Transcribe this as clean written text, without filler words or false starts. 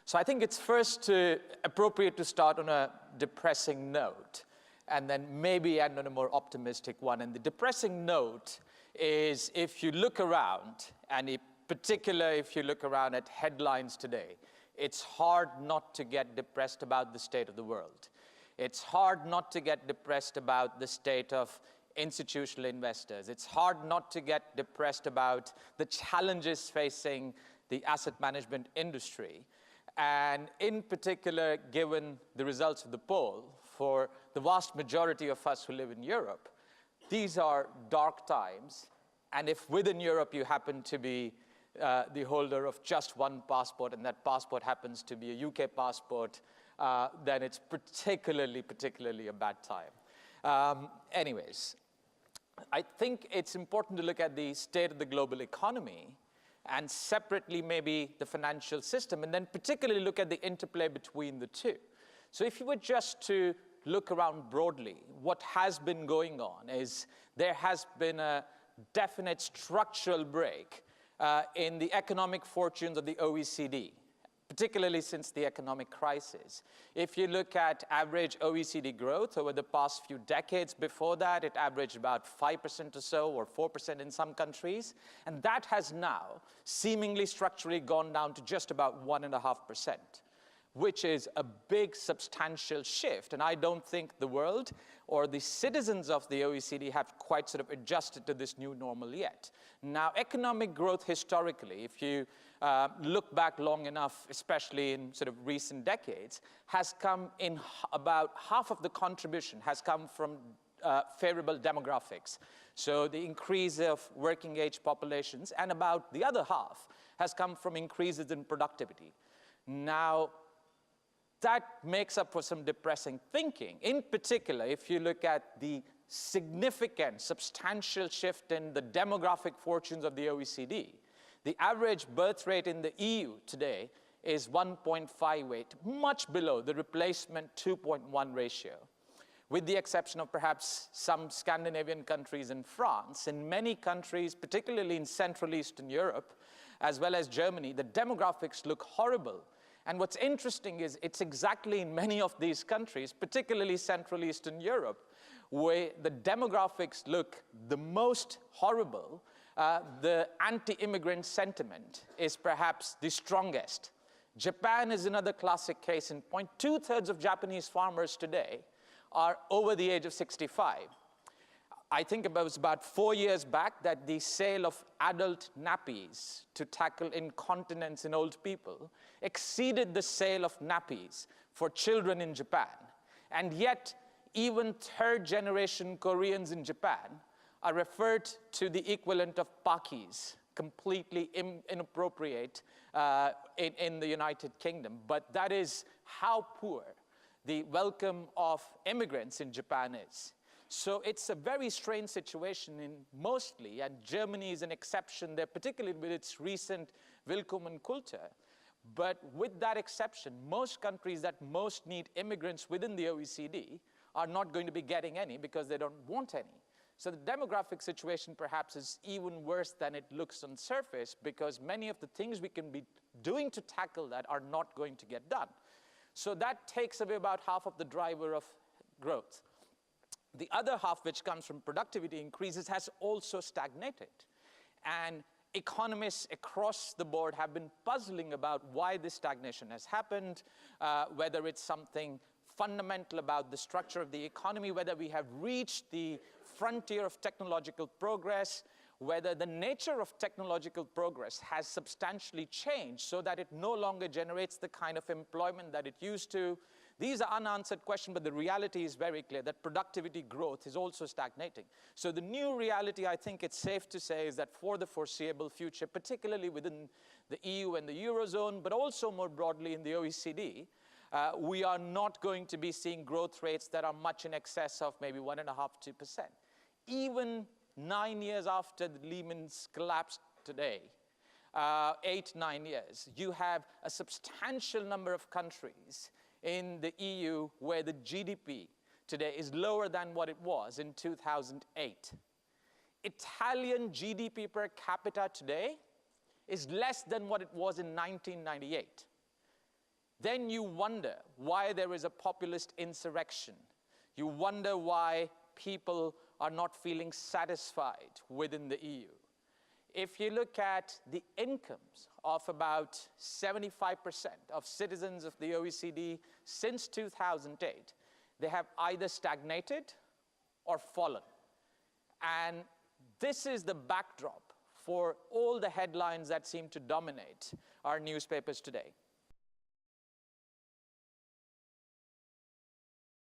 So I think it's first appropriate to start on a depressing note and then maybe end on a more optimistic one. And the depressing note is if you look around, and in particular if you look around at headlines today, it's hard not to get depressed about the state of the world. It's hard not to get depressed about the state of institutional investors. It's hard not to get depressed about the challenges facing the asset management industry. And in particular, given the results of the poll, for the vast majority of us who live in Europe, these are dark times. And if within Europe you happen to be the holder of just one passport, and that passport happens to be a UK passport, then it's particularly a bad time. Anyways, I think it's important to look at the state of the global economy and separately maybe the financial system, and then particularly look at the interplay between the two. So if you were just to look around broadly, what has been going on is there has been a definite structural break in the economic fortunes of the OECD, particularly since the economic crisis. If you look at average OECD growth over the past few decades before that, it averaged about 5% or so, or 4% in some countries. And that has now seemingly structurally gone down to just about 1.5%, which is a big, substantial shift. And I don't think the world or the citizens of the OECD have quite sort of adjusted to this new normal yet. Now, economic growth historically, if you look back long enough, especially in sort of recent decades, has come in about half of the contribution has come from favorable demographics. So the increase of working age populations, and about the other half has come from increases in productivity. Now, that makes up for some depressing thinking. In particular, if you look at the significant, substantial shift in the demographic fortunes of the OECD, the average birth rate in the EU today is 1.58, much below the replacement 2.1 ratio. With the exception of perhaps some Scandinavian countries and France, in many countries, particularly in Central Eastern Europe, as well as Germany, the demographics look horrible. And what's interesting is it's exactly in many of these countries, particularly Central Eastern Europe, where the demographics look the most horrible, the anti-immigrant sentiment is perhaps the strongest. Japan is another classic case in point. 2/3 of Japanese farmers today are over the age of 65. I think it was about 4 years back that the sale of adult nappies to tackle incontinence in old people exceeded the sale of nappies for children in Japan. And yet, even third-generation Koreans in Japan are referred to the equivalent of pakis, completely inappropriate in the United Kingdom. But that is how poor the welcome of immigrants in Japan is. So it's a very strange situation in mostly, and Germany is an exception there, particularly with its recent Willkommenkultur. But with that exception, most countries that most need immigrants within the OECD are not going to be getting any because they don't want any. So the demographic situation perhaps is even worse than it looks on surface, because many of the things we can be doing to tackle that are not going to get done. So that takes away about half of the driver of growth. The other half, which comes from productivity increases, has also stagnated. And economists across the board have been puzzling about why this stagnation has happened, whether it's something fundamental about the structure of the economy, whether we have reached the frontier of technological progress, whether the nature of technological progress has substantially changed so that it no longer generates the kind of employment that it used to. These are unanswered questions, but the reality is very clear that productivity growth is also stagnating. So the new reality, I think it's safe to say, is that for the foreseeable future, particularly within the EU and the Eurozone, but also more broadly in the OECD, we are not going to be seeing growth rates that are much in excess of maybe 1.5–2%. Even 9 years after the Lehman's collapse today, 8–9 years, you have a substantial number of countries in the EU where the GDP today is lower than what it was in 2008. Italian GDP per capita today is less than what it was in 1998. then you wonder why there is a populist insurrection. You wonder why people are not feeling satisfied within the EU. If you look at the incomes of about 75% of citizens of the OECD since 2008, they have either stagnated or fallen. And this is the backdrop for all the headlines that seem to dominate our newspapers today.